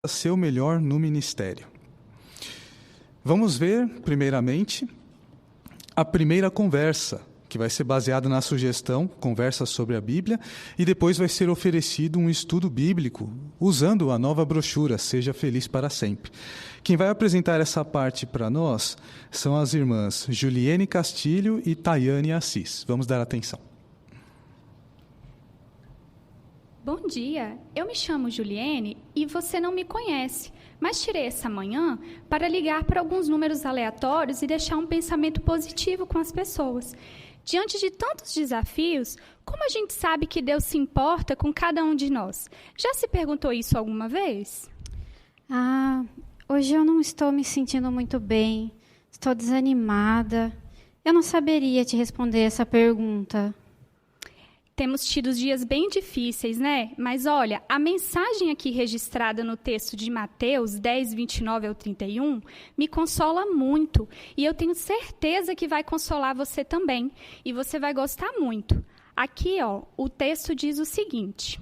seu melhor no ministério. Vamos ver, primeiramente, a primeira conversa, que vai ser baseada na sugestão, conversa sobre a Bíblia, e depois vai ser oferecido um estudo bíblico, usando a nova brochura, Seja Feliz para Sempre. Quem vai apresentar essa parte para nós são as irmãs Juliene Castilho e Tayane Assis. Vamos dar atenção. Bom dia, eu me chamo Juliene e você não me conhece, mas tirei essa manhã para ligar para alguns números aleatórios e deixar um pensamento positivo com as pessoas. Diante de tantos desafios, como a gente sabe que Deus se importa com cada um de nós? Já se perguntou isso alguma vez? Hoje eu não estou me sentindo muito bem, estou desanimada. Eu não saberia te responder essa pergunta. Temos tido dias bem difíceis, né? Mas olha, a mensagem aqui registrada no texto de Mateus 10, 29 ao 31, me consola muito. E eu tenho certeza que vai consolar você também. E você vai gostar muito. Aqui, o texto diz o seguinte.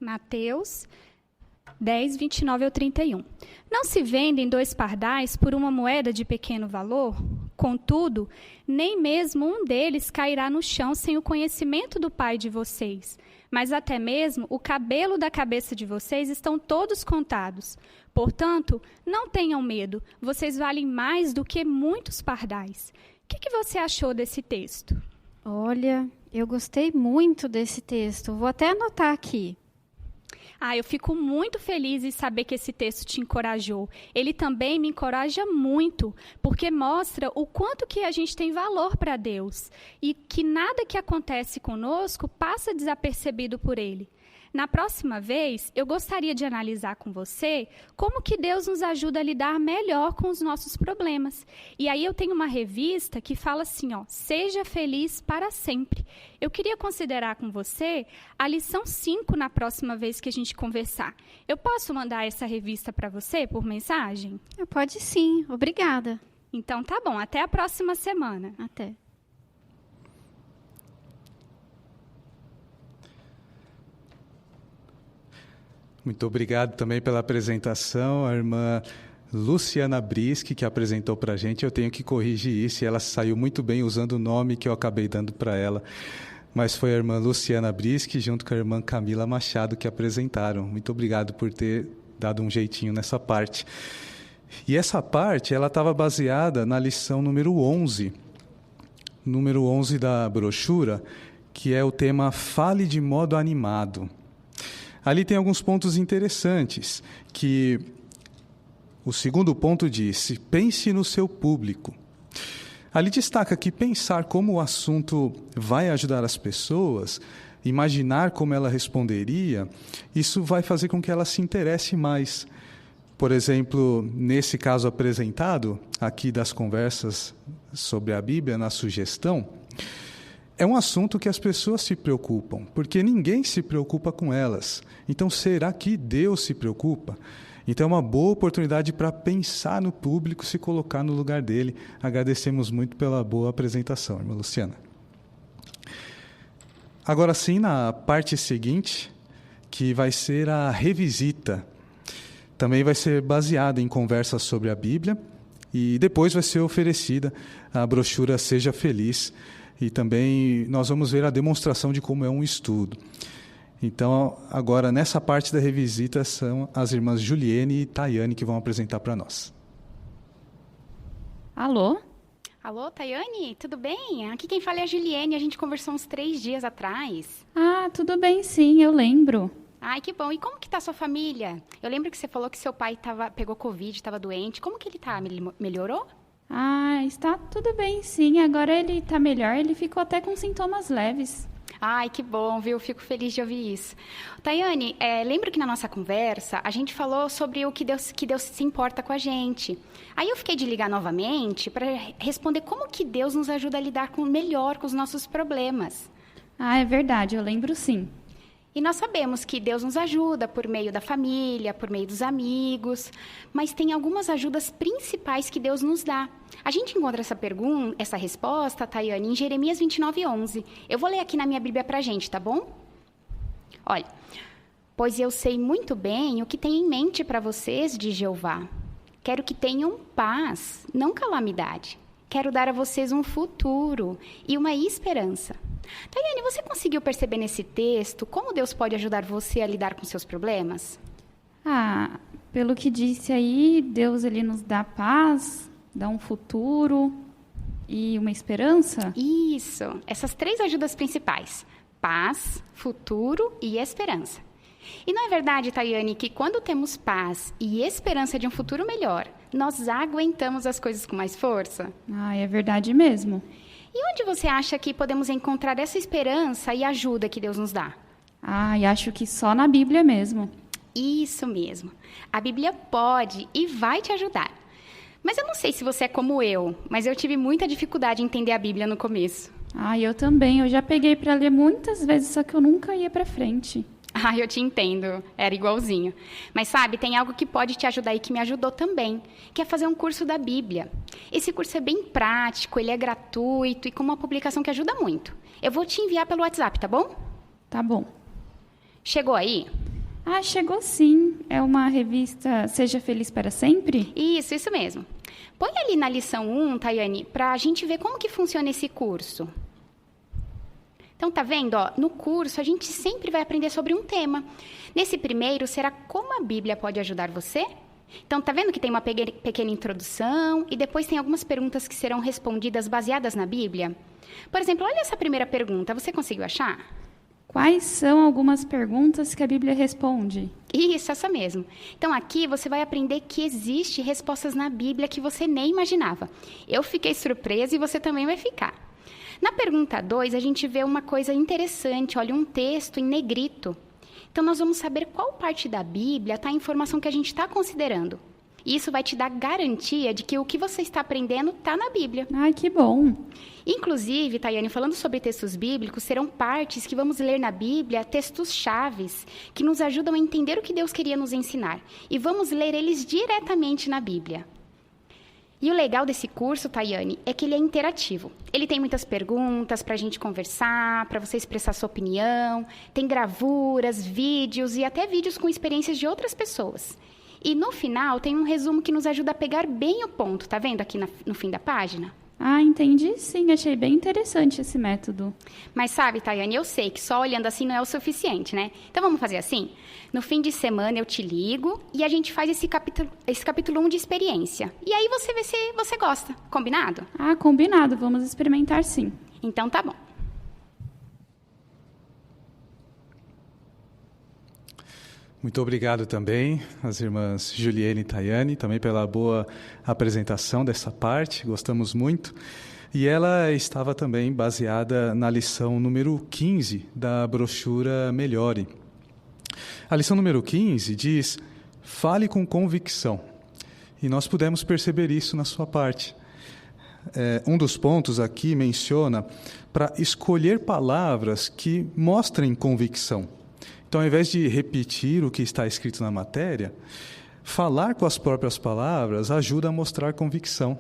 Mateus 10, 29 ao 31. Não se vendem 2 pardais por uma moeda de pequeno valor? Contudo, nem mesmo um deles cairá no chão sem o conhecimento do Pai de vocês. Mas até mesmo o cabelo da cabeça de vocês estão todos contados. Portanto, não tenham medo, vocês valem mais do que muitos pardais. O que você achou desse texto? Olha, eu gostei muito desse texto. Vou até anotar aqui. Eu fico muito feliz em saber que esse texto te encorajou. Ele também me encoraja muito, porque mostra o quanto que a gente tem valor para Deus e que nada que acontece conosco passa desapercebido por Ele. Na próxima vez, eu gostaria de analisar com você como que Deus nos ajuda a lidar melhor com os nossos problemas. E aí eu tenho uma revista que fala assim, Seja Feliz para Sempre. Eu queria considerar com você a lição 5 na próxima vez que a gente conversar. Eu posso mandar essa revista para você por mensagem? Pode sim, obrigada. Então tá bom, até a próxima semana. Até. Muito obrigado também pela apresentação, a irmã Luciana Brischi, que apresentou para a gente. Eu tenho que corrigir isso, e ela saiu muito bem usando o nome que eu acabei dando para ela. Mas foi a irmã Luciana Brischi, junto com a irmã Camila Machado, que apresentaram. Muito obrigado por ter dado um jeitinho nessa parte. E essa parte, ela estava baseada na lição número 11 da brochura, que é o tema Fale de Modo Animado. Ali tem alguns pontos interessantes, que o segundo ponto diz, pense no seu público. Ali destaca que pensar como o assunto vai ajudar as pessoas, imaginar como ela responderia, isso vai fazer com que ela se interesse mais. Por exemplo, nesse caso apresentado, aqui das conversas sobre a Bíblia, na sugestão, é um assunto que as pessoas se preocupam, porque ninguém se preocupa com elas. Então, será que Deus se preocupa? Então, é uma boa oportunidade para pensar no público, se colocar no lugar dele. Agradecemos muito pela boa apresentação, irmã Luciana. Agora sim, na parte seguinte, que vai ser a revisita. Também vai ser baseada em conversas sobre a Bíblia, e depois vai ser oferecida a brochura Seja Feliz. E também nós vamos ver a demonstração de como é um estudo. Então, agora, nessa parte da revisita, são as irmãs Juliene e Tayane que vão apresentar para nós. Alô? Alô, Tayane, tudo bem? Aqui quem fala é a Juliene, a gente conversou uns 3 dias atrás. Tudo bem sim, eu lembro. Ai, que bom. E como que tá a sua família? Eu lembro que você falou que seu pai pegou Covid, estava doente. Como que ele tá? Melhorou? Está tudo bem sim, agora ele está melhor, ele ficou até com sintomas leves. Ai, que bom, viu? Fico feliz de ouvir isso. Tayane, lembro que na nossa conversa a gente falou sobre o que Deus se importa com a gente. Aí eu fiquei de ligar novamente para responder como que Deus nos ajuda a lidar melhor com os nossos problemas. É verdade, eu lembro sim. E nós sabemos que Deus nos ajuda por meio da família, por meio dos amigos, mas tem algumas ajudas principais que Deus nos dá. A gente encontra essa resposta, Tayane, em Jeremias 29:11. Eu vou ler aqui na minha Bíblia pra gente, tá bom? Olha, pois eu sei muito bem o que tem em mente para vocês, diz Jeová. Quero que tenham paz, não calamidade. Quero dar a vocês um futuro e uma esperança. Tayane, você conseguiu perceber nesse texto como Deus pode ajudar você a lidar com seus problemas? Pelo que disse aí, Deus ele nos dá paz, dá um futuro e uma esperança? Isso, essas 3 ajudas principais: paz, futuro e esperança. E não é verdade, Tayane, que quando temos paz e esperança de um futuro melhor, nós aguentamos as coisas com mais força? É verdade mesmo. E onde você acha que podemos encontrar essa esperança e ajuda que Deus nos dá? E acho que só na Bíblia mesmo. Isso mesmo. A Bíblia pode e vai te ajudar. Mas eu não sei se você é como eu, mas eu tive muita dificuldade em entender a Bíblia no começo. Eu também. Eu já peguei para ler muitas vezes, só que eu nunca ia para frente. Eu te entendo. Era igualzinho. Mas sabe, tem algo que pode te ajudar e que me ajudou também, que é fazer um curso da Bíblia. Esse curso é bem prático, ele é gratuito e com uma publicação que ajuda muito. Eu vou te enviar pelo WhatsApp, tá bom? Tá bom. Chegou aí? Chegou sim. É uma revista Seja Feliz para Sempre? Isso mesmo. Põe ali na lição 1, Tayane, para a gente ver como que funciona esse curso. Então, tá vendo? No curso, a gente sempre vai aprender sobre um tema. Nesse primeiro, será como a Bíblia pode ajudar você? Então, tá vendo que tem uma pequena introdução e depois tem algumas perguntas que serão respondidas baseadas na Bíblia? Por exemplo, olha essa primeira pergunta. Você conseguiu achar? Quais são algumas perguntas que a Bíblia responde? Isso, essa mesmo. Então, aqui você vai aprender que existem respostas na Bíblia que você nem imaginava. Eu fiquei surpresa e você também vai ficar. Na pergunta 2, a gente vê uma coisa interessante, olha, um texto em negrito. Então, nós vamos saber qual parte da Bíblia está a informação que a gente está considerando. E isso vai te dar garantia de que o que você está aprendendo está na Bíblia. Que bom! Inclusive, Tayane, falando sobre textos bíblicos, serão partes que vamos ler na Bíblia, textos chaves, que nos ajudam a entender o que Deus queria nos ensinar. E vamos ler eles diretamente na Bíblia. E o legal desse curso, Tayane, é que ele é interativo. Ele tem muitas perguntas para a gente conversar, para você expressar sua opinião. Tem gravuras, vídeos e até vídeos com experiências de outras pessoas. E no final tem um resumo que nos ajuda a pegar bem o ponto. Tá vendo aqui no fim da página? Entendi sim. Achei bem interessante esse método. Mas sabe, Tayane, eu sei que só olhando assim não é o suficiente, né? Então vamos fazer assim? No fim de semana eu te ligo e a gente faz esse capítulo 1 de experiência. E aí você vê se você gosta. Combinado? Combinado. Vamos experimentar sim. Então tá bom. Muito obrigado também às irmãs Juliene e Tayane, também pela boa apresentação dessa parte, gostamos muito. E ela estava também baseada na lição número 15 da brochura Melhore. A lição número 15 diz, fale com convicção. E nós pudemos perceber isso na sua parte. Um dos pontos aqui menciona para escolher palavras que mostrem convicção. Então, ao invés de repetir o que está escrito na matéria, falar com as próprias palavras ajuda a mostrar convicção.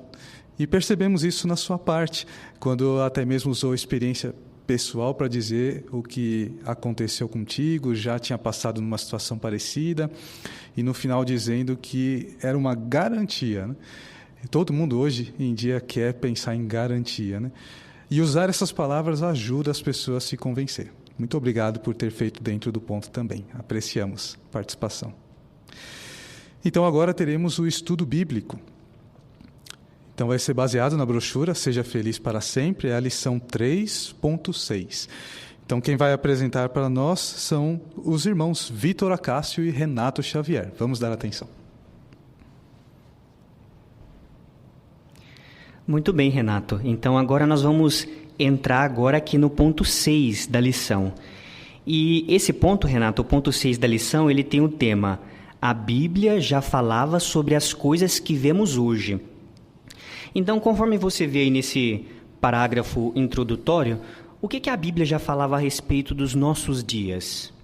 E percebemos isso na sua parte, quando até mesmo usou experiência pessoal para dizer o que aconteceu contigo, já tinha passado numa situação parecida, e no final dizendo que era uma garantia, né? Todo mundo hoje em dia quer pensar em garantia, né? E usar essas palavras ajuda as pessoas a se convencer. Muito obrigado por ter feito dentro do ponto também. Apreciamos a participação. Então, agora teremos o estudo bíblico. Então, vai ser baseado na brochura Seja Feliz para Sempre, é a lição 3.6. Então, quem vai apresentar para nós são os irmãos Vitor Acácio e Renato Xavier. Vamos dar atenção. Muito bem, Renato. Então, agora nós vamos entrar agora aqui no ponto 6 da lição. E esse ponto, Renato, o ponto 6 da lição, ele tem o tema: a Bíblia já falava sobre as coisas que vemos hoje. Então, conforme você vê aí nesse parágrafo introdutório, o que a Bíblia já falava a respeito dos nossos dias?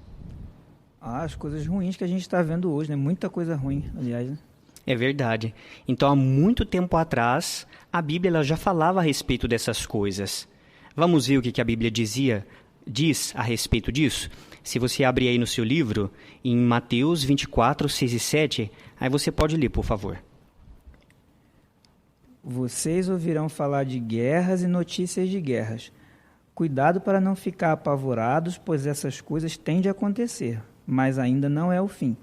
As coisas ruins que a gente está vendo hoje, né? Muita coisa ruim, aliás, né? É verdade. Então, há muito tempo atrás, a Bíblia ela já falava a respeito dessas coisas. Vamos ver o que a Bíblia diz a respeito disso? Se você abrir aí no seu livro, em Mateus 24, 6 e 7, aí você pode ler, por favor. Vocês ouvirão falar de guerras e notícias de guerras. Cuidado para não ficar apavorados, pois essas coisas têm de acontecer, mas ainda não é o fim.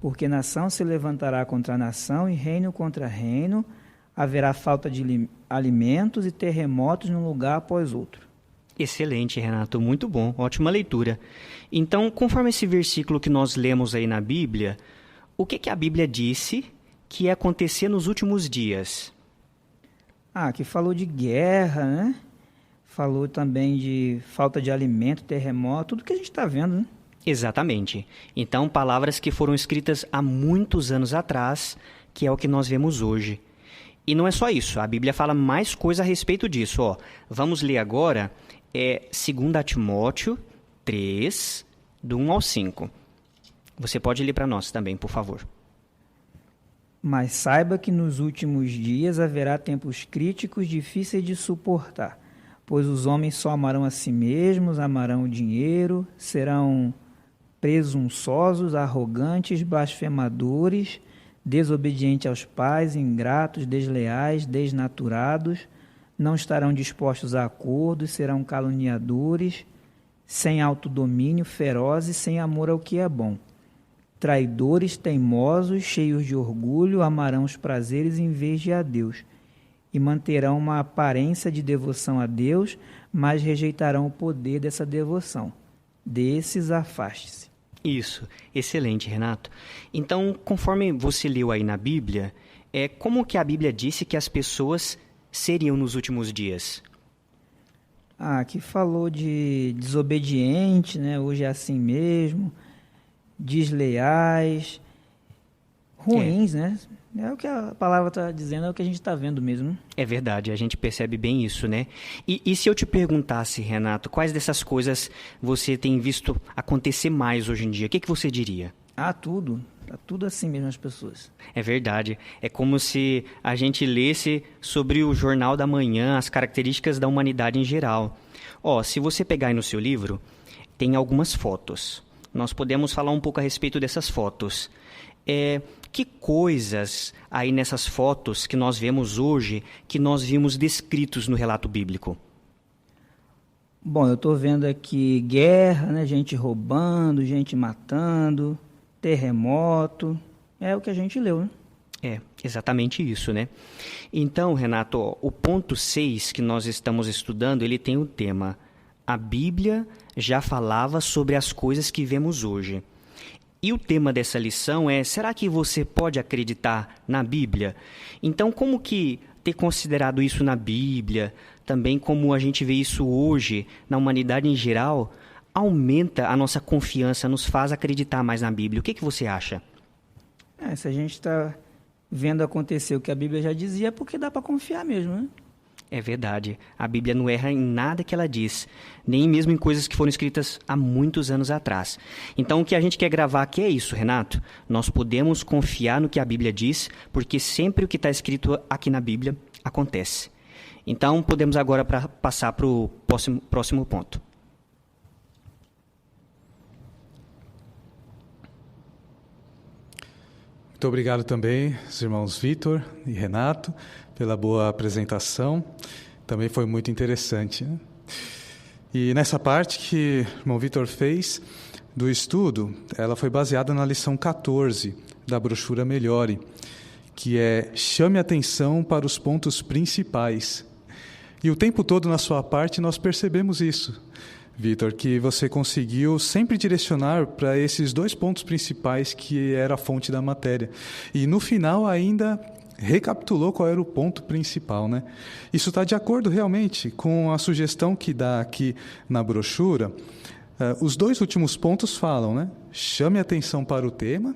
Porque nação se levantará contra nação e reino contra reino, haverá falta de alimentos e terremotos num lugar após outro. Excelente, Renato, muito bom, ótima leitura. Então, conforme esse versículo que nós lemos aí na Bíblia, o que a Bíblia disse que ia acontecer nos últimos dias? Que falou de guerra, né? Falou também de falta de alimento, terremoto, tudo que a gente está vendo, né? Exatamente. Então, palavras que foram escritas há muitos anos atrás, que é o que nós vemos hoje. E não é só isso, a Bíblia fala mais coisa a respeito disso. Vamos ler agora 2 Timóteo 3, do 1 ao 5. Você pode ler para nós também, por favor. Mas saiba que nos últimos dias haverá tempos críticos difíceis de suportar, pois os homens só amarão a si mesmos, amarão o dinheiro, serão presunçosos, arrogantes, blasfemadores, desobedientes aos pais, ingratos, desleais, desnaturados, não estarão dispostos a acordos, serão caluniadores, sem autodomínio, ferozes, sem amor ao que é bom. Traidores, teimosos, cheios de orgulho, amarão os prazeres em vez de a Deus, e manterão uma aparência de devoção a Deus, mas rejeitarão o poder dessa devoção. Desses afaste-se. Isso, excelente, Renato. Então, conforme você leu aí na Bíblia, como que a Bíblia disse que as pessoas seriam nos últimos dias? Aqui falou de desobediente, né? Hoje é assim mesmo, desleais, ruins, né? É o que a palavra está dizendo, é o que a gente está vendo mesmo. Né? É verdade, a gente percebe bem isso, né? E se eu te perguntasse, Renato, quais dessas coisas você tem visto acontecer mais hoje em dia? O que você diria? Tudo. Está tudo assim mesmo as pessoas. É verdade. É como se a gente lesse sobre o Jornal da Manhã, as características da humanidade em geral. Se você pegar aí no seu livro, tem algumas fotos. Nós podemos falar um pouco a respeito dessas fotos. Que coisas aí nessas fotos que nós vemos hoje, que nós vimos descritos no relato bíblico? Bom, eu estou vendo aqui guerra, né? Gente roubando, gente matando, terremoto. É o que a gente leu, né? É, exatamente isso, né? Então, Renato, o ponto 6 que nós estamos estudando, ele tem o tema: a Bíblia já falava sobre as coisas que vemos hoje. E o tema dessa lição é: será que você pode acreditar na Bíblia? Então, como que ter considerado isso na Bíblia, também como a gente vê isso hoje na humanidade em geral, aumenta a nossa confiança, nos faz acreditar mais na Bíblia? O que você acha? Se a gente está vendo acontecer o que a Bíblia já dizia, é porque dá para confiar mesmo, né? É verdade. A Bíblia não erra em nada que ela diz, nem mesmo em coisas que foram escritas há muitos anos atrás. Então, o que a gente quer gravar aqui é isso, Renato. Nós podemos confiar no que a Bíblia diz, porque sempre o que está escrito aqui na Bíblia acontece. Então, podemos agora passar para o próximo ponto. Muito obrigado também, os irmãos Vitor e Renato, pela boa apresentação. Também foi muito interessante, né? E nessa parte que o irmão Vitor fez do estudo, ela foi baseada na lição 14 da brochura Melhore, que é: chame atenção para os pontos principais. E o tempo todo na sua parte nós percebemos isso, Vitor, que você conseguiu sempre direcionar para esses 2 pontos principais que era a fonte da matéria. E no final ainda recapitulou qual era o ponto principal, né? Isso está de acordo realmente com a sugestão que dá aqui na brochura. Os 2 últimos pontos falam, né? Chame atenção para o tema